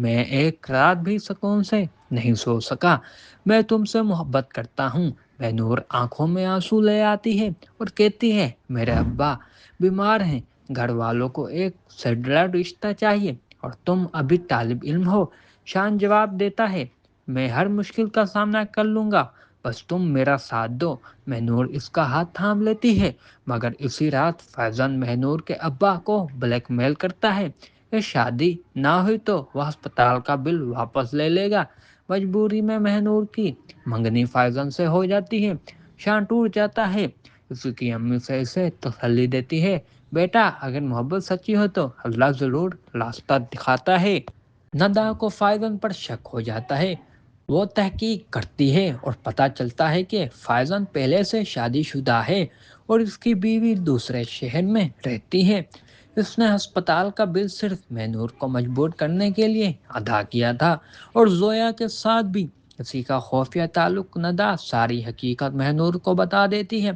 میں ایک رات بھی سکون سے نہیں سو سکا۔ میں تم سے محبت کرتا ہوں۔ مہنور آنکھوں میں آنسو لے آتی ہے اور کہتی ہے میرے ابا بیمار ہیں، گھر والوں کو ایک سیٹلر رشتہ چاہیے اور تم ابھی طالب علم ہو۔ شان جواب دیتا ہے میں ہر مشکل کا سامنا کر لوں گا، بس تم میرا ساتھ دو۔ مہنور اس کا ہاتھ تھام لیتی ہے، مگر اسی رات فیضان مہنور کے ابا کو بلیک میل کرتا ہے کہ شادی نہ ہوئی تو وہ ہسپتال کا بل واپس لے لے گا۔ مجبوری میں مہنور کی منگنی فیضان سے ہو جاتی ہے۔ شان ٹوٹ جاتا ہے۔ اس کی امی سے اسے تسلی دیتی ہے بیٹا اگر محبت سچی ہو تو اللہ ضرور راستہ دکھاتا ہے۔ ندا کو فائزن پر شک ہو جاتا ہے۔ وہ تحقیق کرتی ہے اور پتہ چلتا ہے کہ فائزن پہلے سے شادی شدہ ہے اور اس کی بیوی دوسرے شہر میں رہتی ہے۔ اس نے ہسپتال کا بل صرف مہنور کو مجبور کرنے کے لیے ادا کیا تھا اور زویا کے ساتھ بھی کسی کا خفیہ تعلق۔ ندا ساری حقیقت مہنور کو بتا دیتی ہے۔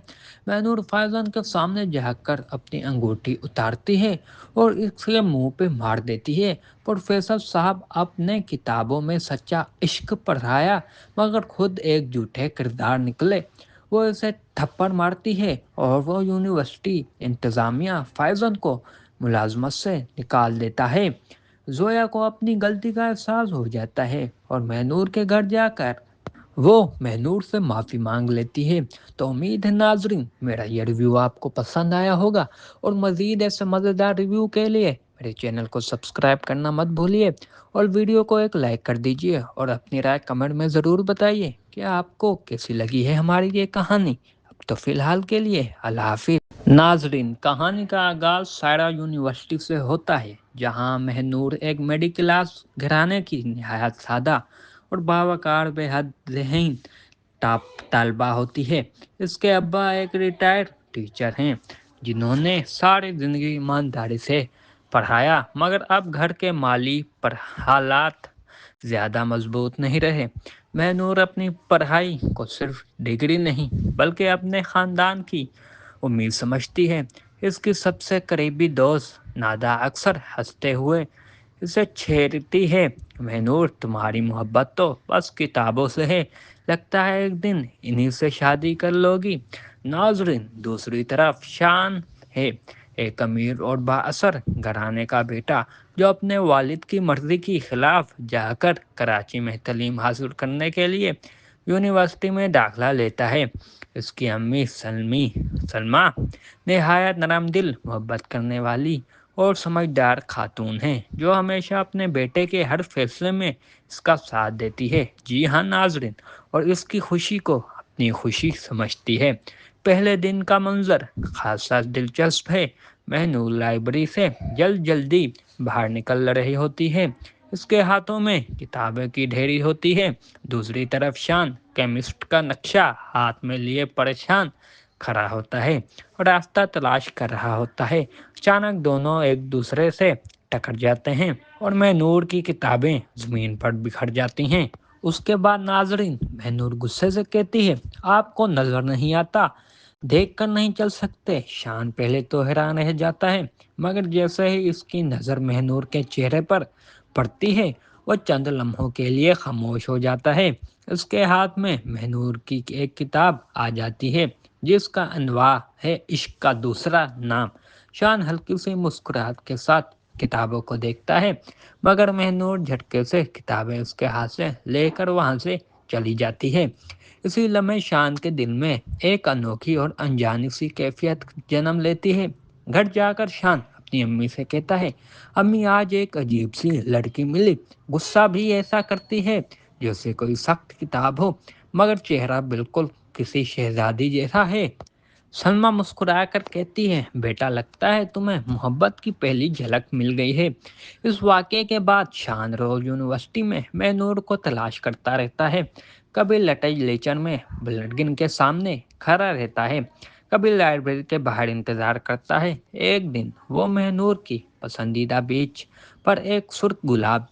مہنور فائزن کے سامنے جا کر اپنی انگوٹھی اتارتی ہے اور اس کے منہ پہ مار دیتی ہے۔ پروفیسر صاحب اپنے کتابوں میں سچا عشق پڑھایا مگر خود ایک جھوٹے کردار نکلے۔ وہ اسے تھپڑ مارتی ہے اور وہ یونیورسٹی انتظامیہ فائزن کو ملازمت سے نکال دیتا ہے۔ زویا کو اپنی غلطی کا احساس ہو جاتا ہے اور مہنور کے گھر جا کر وہ مہنور سے معافی مانگ لیتی ہے۔ تو امید ہے ناظرین میرا یہ ریویو آپ کو پسند آیا ہوگا، اور مزید ایسے مزیدار ریویو کے لیے میرے چینل کو سبسکرائب کرنا مت بھولیے اور ویڈیو کو ایک لائک کر دیجیے اور اپنی رائے کمنٹ میں ضرور بتائیے کہ آپ کو کیسی لگی ہے ہماری یہ کہانی۔ اب تو فی الحال کے لیے اللہ حافظ۔ ناظرین کہانی کا آغاز سائرا یونیورسٹی سے ہوتا ہے، جہاں مہنور ایک میڈی کلاس گھرانے کی نہایت سادہ اور باوقار بے حد ذہین طالبہ ہوتی ہے۔ اس کے ابا ایک ریٹائرڈ ٹیچر ہیں جنہوں نے ساری زندگی ایمانداری سے پڑھایا، مگر اب گھر کے مالی پر حالات زیادہ مضبوط نہیں رہے۔ مہنور اپنی پڑھائی کو صرف ڈگری نہیں بلکہ اپنے خاندان کی امید سمجھتی ہے۔ اس کی سب سے قریبی دوست نادا اکثر ہنستے ہوئے اسے چھیڑتی ہے مہنور تمہاری محبت تو بس کتابوں سے ہے، لگتا ہے ایک دن انہی سے شادی کر لوگی۔ ناظرین دوسری طرف شان ہے ایک امیر اور با اثر گھرانے کا بیٹا جو اپنے والد کی مرضی کی خلاف جا کر کراچی میں تعلیم حاصل کرنے کے لیے یونیورسٹی میں داخلہ لیتا ہے۔ اس کی امی سلمہ نہایت نرم دل، محبت کرنے والی اور سمجھدار خاتون ہیں جو ہمیشہ اپنے بیٹے کے ہر فیصلے میں اس کا ساتھ دیتی ہے۔ جی ہاں ناظرین، اور اس کی خوشی کو اپنی خوشی سمجھتی ہے۔ پہلے دن کا منظر خاصا دلچسپ ہے۔ مہنور لائبریری سے جلدی باہر نکل رہی ہوتی ہے، اس کے ہاتھوں میں کتابیں کی ڈھیری ہوتی ہے۔ دوسری طرف شان کیمسٹ کا نقشہ ہاتھ میں لیے پریشان کھڑا ہوتا ہے اور راستہ تلاش کر رہا ہوتا ہے۔ اچانک دونوں ایک دوسرے سے ٹکر جاتے ہیں اور مہنور کی کتابیں زمین پر بکھر جاتی ہیں۔ اس کے بعد ناظرین مہنور غصے سے کہتی ہے آپ کو نظر نہیں آتا، دیکھ کر نہیں چل سکتے۔ شان پہلے تو حیران رہ جاتا ہے، مگر جیسے ہی اس کی نظر مہنور کے چہرے پر پڑتی ہے وہ چند لمحوں کے لیے خاموش ہو جاتا ہے۔ اس کے ہاتھ میں مہنور کی ایک کتاب آ جاتی ہے جس کا عنوان ہے عشق کا دوسرا نام۔ شان ہلکی سی مسکراہٹ کے ساتھ کتابوں کو دیکھتا ہے، مگر مہنور جھٹکے سے کتابیں اس کے ہاتھ سے لے کر وہاں سے چلی جاتی ہے۔ اسی لمحے شان کے دل میں ایک انوکھی اور انجانی سی کیفیت جنم لیتی ہے۔ گھر جا کر شان اپنی امی سے کہتا ہے امی آج ایک عجیب سی لڑکی ملی، غصہ بھی ایسا کرتی ہے جیسے کوئی سخت کتاب ہو، مگر چہرہ بالکل کسی شہزادی جیسا ہے۔ سلمہ مسکرا کر کہتی ہے بیٹا لگتا ہے تمہیں محبت کی پہلی جھلک مل گئی ہے۔ اس واقعے کے بعد شان روز یونیورسٹی میں مہنور کو تلاش کرتا رہتا ہے، کبھی لیچر میں بلڈنگ کے سامنے کھڑا رہتا ہے، کبھی لائبریری کے باہر انتظار کرتا ہے۔ ایک دن وہ مہنور کی پسندیدہ بیچ پر ایک سرخ گلاب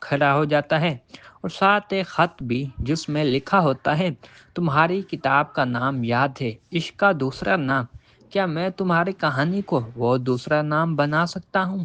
کھڑا ہو جاتا ہے اور ساتھ ایک خط بھی جس میں لکھا ہوتا ہے تمہاری کتاب کا نام یاد ہے عشق کا دوسرا نام، کیا میں تمہاری کہانی کو وہ دوسرا نام بنا سکتا ہوں؟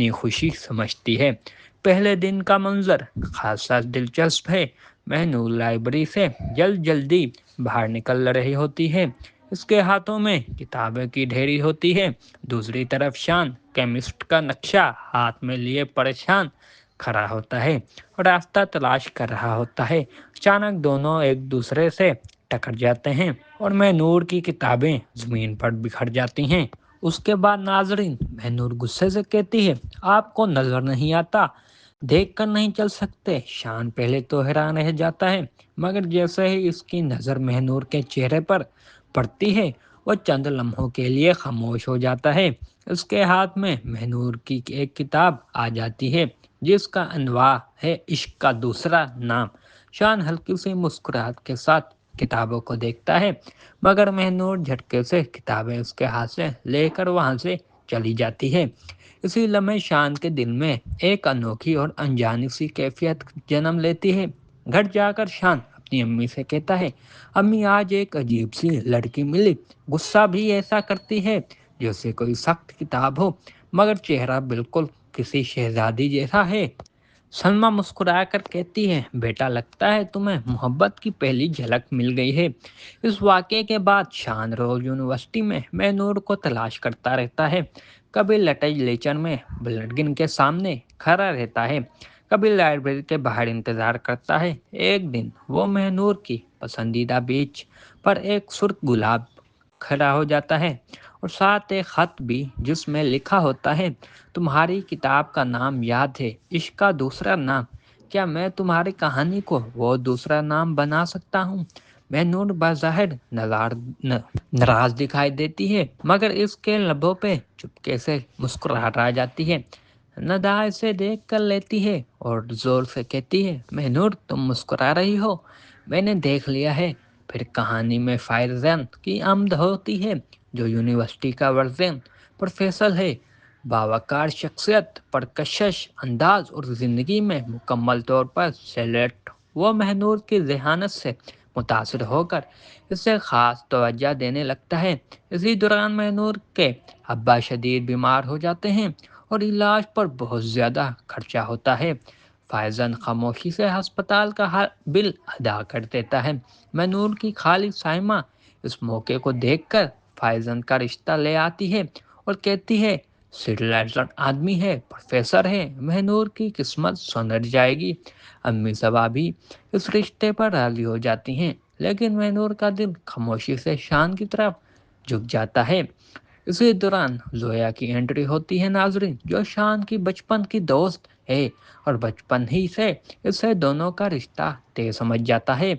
اپنی خوشی سمجھتی ہے۔ پہلے دن کا منظر خاصا دلچسپ ہے۔ مہنور لائبریری سے جلدی باہر نکل رہی ہوتی ہے۔ اس کے ہاتھوں میں کتابیں کی ڈھیری ہوتی ہے۔ دوسری طرف شان کیمسٹ کا نقشہ ہاتھ میں لیے پریشان کھڑا ہوتا ہے اور راستہ تلاش کر رہا ہوتا ہے۔ اچانک دونوں ایک دوسرے سے ٹکر جاتے ہیں اور مہنور کی کتابیں زمین پر بکھر جاتی ہیں۔ اس کے بعد ناظرین مہنور غصے سے کہتی ہے، آپ کو نظر نہیں آتا، دیکھ کر نہیں چل سکتے؟ شان پہلے تو حیران رہ جاتا ہے، مگر جیسے ہی اس کی نظر مہنور کے چہرے پر پڑتی ہے وہ چند لمحوں کے لیے خاموش ہو جاتا ہے۔ اس کے ہاتھ میں مہنور کی ایک کتاب آ جاتی ہے جس کا عنوان ہے عشق کا دوسرا نام۔ شان ہلکی سی مسکراہٹ کے ساتھ کتابوں کو دیکھتا ہے، مگر مہنور جھٹکے سے کتابیں اس کے ہاتھ سے لے کر وہاں سے چلی جاتی ہے۔ اسی لمحے شان کے دل میں ایک انوکھی اور انجانی سی کیفیت جنم لیتی ہے۔ گھر جا کر شان اپنی امی سے کہتا ہے، امی آج ایک عجیب سی لڑکی ملی، غصہ بھی ایسا کرتی ہے جیسے کوئی سخت کتاب ہو، مگر چہرہ بالکل کسی شہزادی جیسا ہے۔ سلمیٰ مسکرا کر کہتی ہے، بیٹا لگتا ہے تمہیں محبت کی پہلی جھلک مل گئی ہے۔ اس واقعے کے بعد شان روز یونیورسٹی میں مہنور کو تلاش کرتا رہتا ہے۔ کبھی لیچر میں بلڈنگ کے سامنے کھڑا رہتا ہے، کبھی لائبریری کے باہر انتظار کرتا ہے۔ ایک دن وہ مہنور کی پسندیدہ بیچ پر ایک سرخ گلاب کھڑا ہو جاتا ہے اور ساتھ ایک خط بھی جس میں لکھا ہوتا ہے، تمہاری کتاب کا نام یاد ہے، عشق کا دوسرا نام، کیا میں تمہاری کہانی کو وہ دوسرا نام بنا سکتا ہوں؟ مہنور بظاہر ناراض دکھائی دیتی ہے، مگر اس کے لبوں پہ چپکے سے مسکراہٹ آ جاتی ہے۔ ندا اسے دیکھ کر لیتی ہے اور زور سے کہتی ہے، مہنور تم مسکرا رہی ہو؟ میں نے دیکھ لیا ہے، پھر کہانی میں فائرزن کی آمد ہوتی ہے جو یونیورسٹی کا ورژن پروفیسر ہے، باوقار شخصیت، پرکشش انداز اور زندگی میں مکمل طور پر سیلیکٹ۔ وہ مہنور کی ذہانت سے متاثر ہو کر اسے خاص توجہ دینے لگتا ہے۔ اسی دوران مہنور کے ابا شدید بیمار ہو جاتے ہیں اور علاج پر بہت زیادہ خرچہ ہوتا ہے۔ فائزن خاموشی سے ہسپتال کا بل ادا کر دیتا ہے۔ مہنور کی خالی سائمہ اس موقع کو دیکھ کر فائزن کا رشتہ لے آتی ہے اور کہتی ہے، سٹریلائزر آدمی ہے، پروفیسر ہے، مہنور کی قسمت سنور جائے گی۔ امی صبا بھی اس رشتے پر راضی ہو جاتی ہیں، لیکن مہنور کا دل خاموشی سے شان کی طرف جھک جاتا ہے۔ اسی دوران زویا کی انٹری ہوتی ہے ناظرین، جو شان کی بچپن کی دوست ہے اور بچپن ہی سے اسے دونوں کا رشتہ طے سمجھ جاتا ہے۔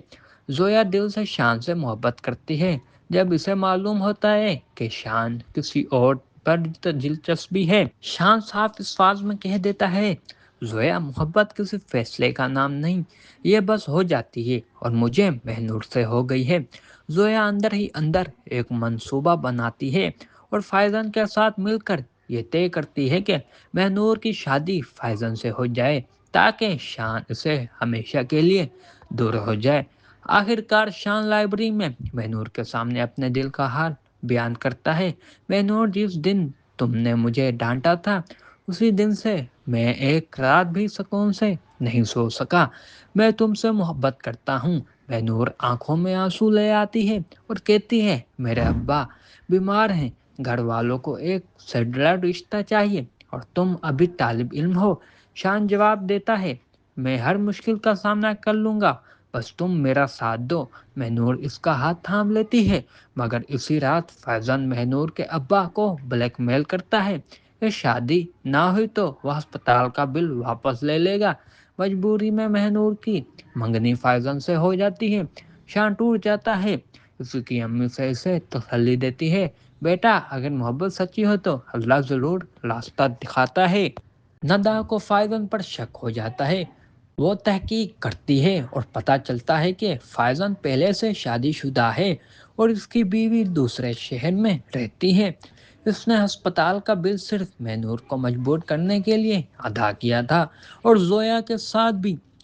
زویا دل سے شان سے محبت کرتی ہے۔ جب اسے معلوم ہوتا ہے کہ شان کسی اور پر دلچسپی ہے، شان صاف الفاظ میں کہہ دیتا ہے، زویا محبت کسی فیصلے کا نام نہیں، یہ بس ہو جاتی ہے اور مجھے مہنور سے ہو گئی ہے۔ زویا اندر ہی اندر ایک منصوبہ بناتی ہے اور فائزن کے ساتھ مل کر یہ طے کرتی ہے کہ مہنور کی شادی فائزن سے ہو جائے تاکہ شان اسے ہمیشہ کے لیے دور ہو جائے۔ آخر کار شان لائبریری میں مہنور کے سامنے اپنے دل کا حال بیان کرتا ہے، مہنور جس دن تم نے مجھے ڈانٹا تھا اسی دن سے میں ایک رات بھی سکون سے نہیں سو سکا، میں تم سے محبت کرتا ہوں۔ مہنور آنکھوں میں آنسو لے آتی ہے اور کہتی ہے، میرے ابا بیمار ہیں، گھر والوں کو ایک سیٹلڈ رشتہ چاہیے اور تم ابھی طالب علم ہو۔ شان جواب دیتا ہے، میں ہر مشکل کا سامنا کر لوں گا، بس تم میرا ساتھ دو۔ مہنور اس کا ہاتھ تھام لیتی ہے، مگر اسی رات فیضان مہنور کے ابا کو بلیک میل کرتا ہے کہ شادی نہ ہوئی تو وہ ہسپتال کا بل واپس لے لے گا۔ مجبوری میں مہنور کی منگنی فیضان سے ہو جاتی ہے۔ شان ٹوٹ جاتا ہے، اس کی امی سے اسے تسلی دیتی ہے، بیٹا اگر محبت سچی ہو تو اللہ ضرور راستہ دکھاتا ہے۔ ندا کو فائزن پر شک ہو جاتا ہے، وہ تحقیق کرتی ہے اور پتہ چلتا ہے کہ فائزن پہلے سے شادی شدہ ہے اور اس کی بیوی دوسرے شہر میں رہتی ہے۔ اس نے ہسپتال کا بل صرف مہنور کو مجبور کرنے کے لیے ادا کیا تھا اور زویا کے ساتھ بھی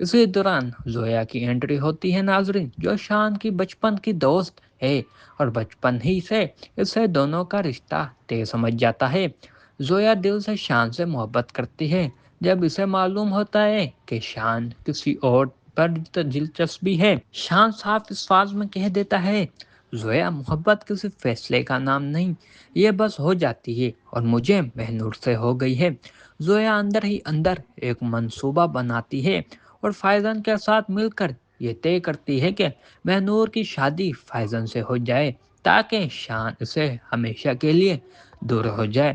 اسی دوران زویا کی انٹری ہوتی ہے ناظرین، جو شان کی بچپن کی دوست ہے اور بچپن ہی سے اسے دونوں کا رشتہ طے سمجھ جاتا ہے۔ زویا دل سے شان سے محبت کرتی ہے۔ جب اسے معلوم ہوتا ہے کہ شان کسی اور پر دلچسپی ہے، شان صاف الفاظ میں کہہ دیتا ہے، زویا محبت کسی فیصلے کا نام نہیں، یہ بس ہو جاتی ہے اور مجھے مہنور سے ہو گئی ہے۔ زویا اندر ہی اندر ایک منصوبہ بناتی ہے اور فائزن کے ساتھ مل کر یہ طے کرتی ہے کہ مہنور کی شادی فائزن سے ہو جائے تاکہ شان سے ہمیشہ کے لیے دور ہو جائے۔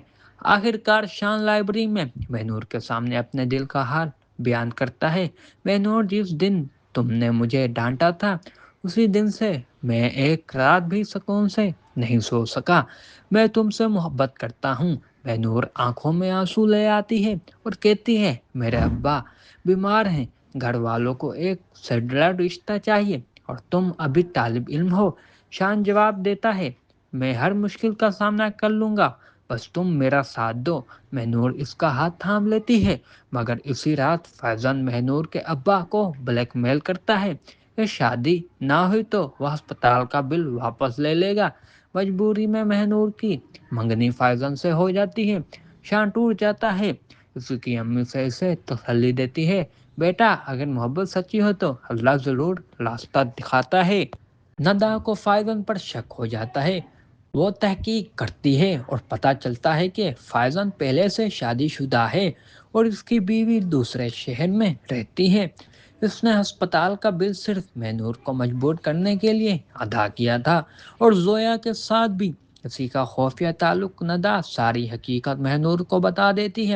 آخر کار شان لائبریری میں مہنور کے سامنے اپنے دل کا حال بیان کرتا ہے، مہنور جس دن تم نے مجھے ڈانٹا تھا اسی دن سے میں ایک رات بھی سکون سے نہیں سو سکا، میں تم سے محبت کرتا ہوں۔ مہنور آنکھوں میں آنسو لے آتی ہے اور کہتی ہے، میرے ابا بیمار ہیں، گھر والوں کو ایک سیٹلر رشتہ چاہیے اور تم ابھی طالب علم ہو۔ شان جواب دیتا ہے، میں ہر مشکل کا سامنا کر لوں گا، بس تم میرا ساتھ دو۔ مہنور اس کا ہاتھ تھام لیتی ہے، مگر اسی رات فیضان مہنور کے ابا کو بلیک میل کرتا ہے کہ شادی نہ ہوئی تو وہ ہسپتال کا بل واپس لے لے گا۔ مجبوری میں مہنور کی منگنی فیضان سے ہو جاتی ہے۔ شان ٹوٹ جاتا ہے، اس کی امی سے اسے تسلی دیتی ہے، بیٹا اگر محبت سچی ہو تو اللہ ضرور راستہ دکھاتا ہے۔ ندا کو فائزن پر شک ہو جاتا ہے، وہ تحقیق کرتی ہے اور پتہ چلتا ہے کہ فائزن پہلے سے شادی شدہ ہے اور اس کی بیوی دوسرے شہر میں رہتی ہے۔ اس نے ہسپتال کا بل صرف مہنور کو مجبور کرنے کے لیے ادا کیا تھا اور زویا کے ساتھ بھی کسی کا خفیہ تعلق۔ ندا ساری حقیقت مہنور کو بتا دیتی ہے۔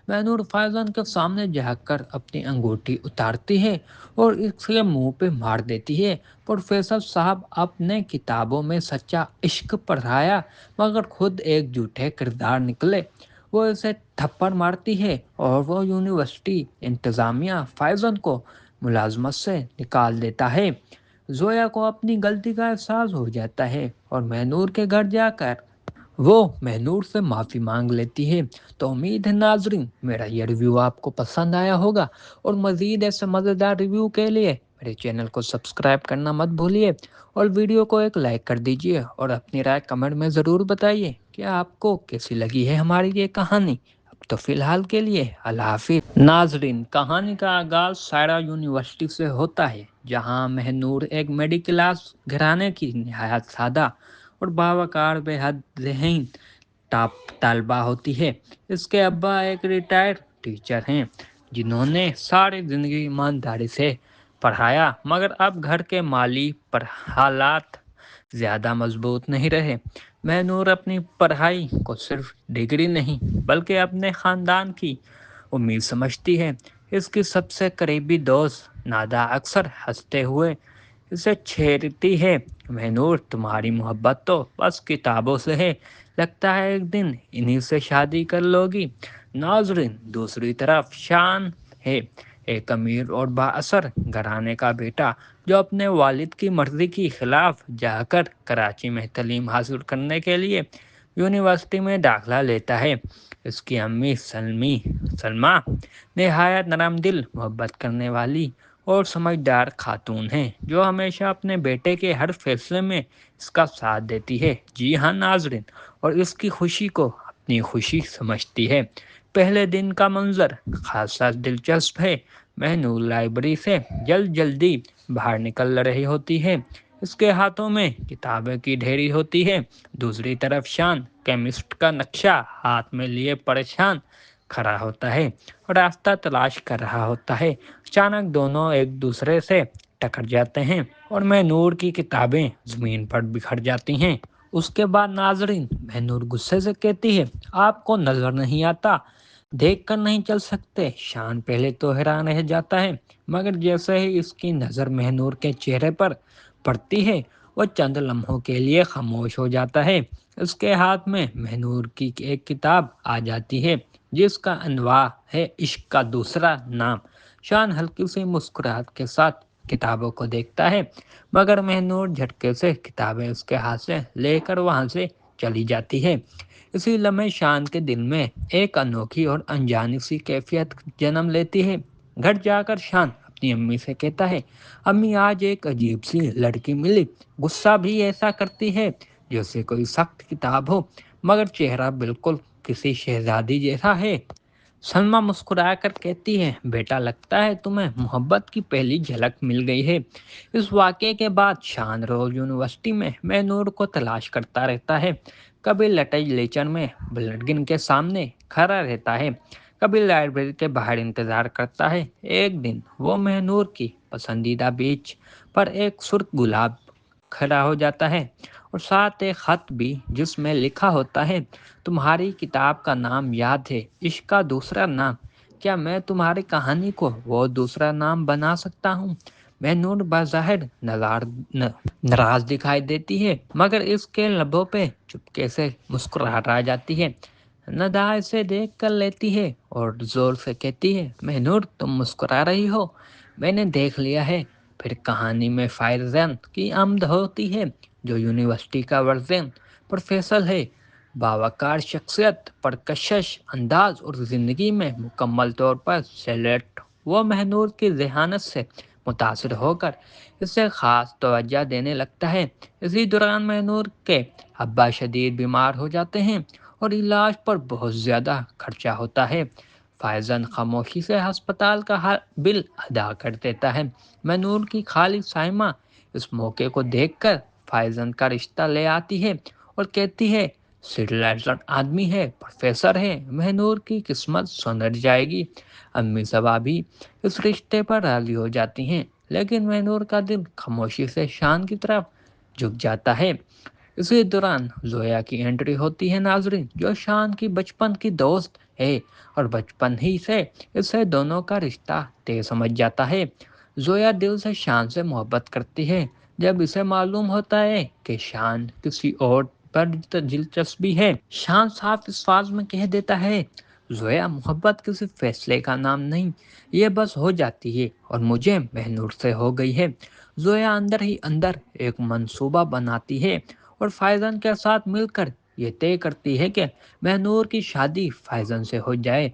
مہنور فائزن کے سامنے جا کر اپنی انگوٹھی اتارتی ہے اور اس کے منہ پہ مار دیتی ہے، پروفیسر صاحب آپ نے کتابوں میں سچا عشق پڑھایا مگر خود ایک جھوٹے کردار نکلے۔ وہ اسے تھپڑ مارتی ہے اور وہ یونیورسٹی انتظامیہ فائزن کو ملازمت سے نکال دیتا ہے۔ زویا کو اپنی غلطی کا احساس ہو جاتا ہے اور مہنور کے گھر جا کر وہ مہنور سے معافی مانگ لیتی ہے۔ تو امید ہے ناظرین میرا یہ ریویو آپ کو پسند آیا ہوگا، اور مزید ایسے مزیدار ریویو کے لیے میرے چینل کو سبسکرائب کرنا مت بھولیے اور ویڈیو کو ایک لائک کر دیجیے اور اپنی رائے کمنٹ میں ضرور بتائیے کہ آپ کو کیسی لگی ہے ہماری یہ کہانی۔ اب تو فی الحال کے لیے اللہ حافظ۔ ناظرین کہانی کا آغاز سائرا یونیورسٹی سے ہوتا ہے، جہاں مہنور ایک میڈی کلاس گھرانے کی نہایت سادہ اور باوقار بے حد ذہین طالبہ ہوتی ہے۔ اس کے ابا ایک ریٹائرڈ ٹیچر ہیں جنہوں نے ساری زندگی ایمانداری سے پڑھایا، مگر اب گھر کے مالی پر حالات زیادہ مضبوط نہیں رہے۔ مہنور اپنی پڑھائی کو صرف ڈگری نہیں بلکہ اپنے خاندان کی امید سمجھتی ہے۔ اس کی سب سے قریبی دوست نادا اکثر ہنستے ہوئے اسے چھیڑتی ہے، مہنور تمہاری محبت تو بس کتابوں سے ہے، لگتا ہے ایک دن انہی سے شادی کر لوگی۔ ناظرین دوسری طرف شان ہے، ایک امیر اور با اثر گھرانے کا بیٹا جو اپنے والد کی مرضی کی خلاف جا کر کراچی میں تعلیم حاصل کرنے کے لیے یونیورسٹی میں داخلہ لیتا ہے۔ اس کی امی سلمہ نہایت نرم دل، محبت کرنے والی اور سمجھدار خاتون ہیں جو ہمیشہ اپنے بیٹے کے ہر فیصلے میں اس کا ساتھ دیتی ہے، جی ہاں ناظرین، اور اس کی خوشی کو اپنی خوشی سمجھتی ہے۔ پہلے دن کا منظر خاصا دلچسپ ہے۔ مہنور لائبریری سے جلدی باہر نکل رہی ہوتی ہے، اس کے ہاتھوں میں کتابیں کی ڈھیری ہوتی ہے۔ دوسری طرف شان کیمسٹ کا نقشہ ہاتھ میں لیے پریشان کھڑا ہوتا ہے اور راستہ تلاش کر رہا ہوتا ہے۔ اچانک دونوں ایک دوسرے سے ٹکر جاتے ہیں اور مہنور کی کتابیں زمین پر بکھر جاتی ہیں۔ اس کے بعد ناظرین مہنور غصے سے کہتی ہے، آپ کو نظر نہیں آتا، دیکھ کر نہیں چل سکتے؟ شان پہلے تو حیران رہ جاتا ہے، مگر جیسے ہی اس کی نظر مہنور کے چہرے پر پڑتی ہے وہ چند لمحوں کے لیے خاموش ہو جاتا ہے۔ اس کے ہاتھ میں مہنور کی ایک کتاب آ جاتی ہے جس کا عنوان ہے عشق کا دوسرا نام۔ شان ہلکی سی مسکراہٹ کے ساتھ کتابوں کو دیکھتا ہے، مگر مہنور جھٹکے سے کتابیں اس کے ہاتھ سے لے کر وہاں سے چلی جاتی ہے۔ اسی لمحے شان کے دل میں ایک انوکھی اور انجانی سی کیفیت جنم لیتی ہے۔ گھر جا کر شان اپنی امی سے کہتا ہے، امی آج ایک عجیب سی لڑکی ملی، غصہ بھی ایسا کرتی ہے جیسے کوئی سخت کتاب ہو، مگر چہرہ بالکل کسی شہزادی جیسا ہے۔ سلمہ مسکرا کر کہتی ہے، بیٹا لگتا ہے تمہیں محبت کی پہلی جھلک مل گئی ہے۔ اس واقعے کے بعد شان روز یونیورسٹی میں نور کو تلاش کرتا رہتا ہے، کبھی لٹج لیچر میں بلڈگن کے سامنے کھڑا رہتا ہے، کبھی لائبریری کے باہر انتظار کرتا ہے۔ ایک دن وہ مہنور کی پسندیدہ بیچ پر ایک سرخ گلاب کھڑا ہو جاتا ہے اور ساتھ ایک خط بھی جس میں لکھا ہوتا ہے، تمہاری کتاب کا نام یاد ہے، عشق کا دوسرا نام، کیا میں تمہاری کہانی کو وہ دوسرا نام بنا سکتا ہوں؟ مہنور بظاہر ناراض دکھائی دیتی ہے، مگر اس کے لبوں پہ چپکے سے مسکراہٹ آ جاتی ہے۔ ندا اسے دیکھ کر لیتی ہے اور زور سے کہتی ہے، مہنور تم مسکرا رہی ہو، میں نے دیکھ لیا ہے۔ پھر کہانی میں فائرزن کی آمد ہوتی ہے، جو یونیورسٹی کا ورژن پروفیسر ہے، باوقار شخصیت، پرکشش انداز اور زندگی میں مکمل طور پر سیلیٹ۔ وہ مہنور کی ذہانت سے متاثر ہو کر اسے خاص توجہ دینے لگتا ہے۔ اسی دوران مہنور کے ابا شدید بیمار ہو جاتے ہیں اور علاج پر بہت زیادہ خرچہ ہوتا ہے۔ فائزن خاموشی سے ہسپتال کا بل ادا کر دیتا ہے۔ مہنور کی خالی سائمہ اس موقع کو دیکھ کر فائزن کا رشتہ لے آتی ہے اور کہتی ہے، سٹلائزر آدمی ہے، پروفیسر ہے، مہنور کی قسمت سنر جائے گی۔ امی صبا بھی اس رشتے پر راضی ہو جاتی ہیں، لیکن مہنور کا دل خاموشی سے شان کی طرف جھک جاتا ہے۔ اسی دوران زویا کی انٹری ہوتی ہے ناظرین، جو شان کی بچپن کی دوست ہے اور بچپن ہی سے اسے دونوں کا رشتہ طے سمجھ جاتا ہے۔ زویا دل سے شان سے محبت کرتی ہے۔ جب اسے معلوم ہوتا ہے کہ شان کسی اور پر دلچسپی ہے، شان صاف الفاظ میں کہہ دیتا ہے، زویا محبت کسی فیصلے کا نام نہیں، یہ بس ہو جاتی ہے اور مجھے مہنور سے ہو گئی ہے۔ زویا اندر ہی اندر ایک منصوبہ بناتی ہے اور فائزن کے ساتھ مل کر یہ طے کرتی ہے کہ مہنور کی شادی فائزن سے ہو جائے۔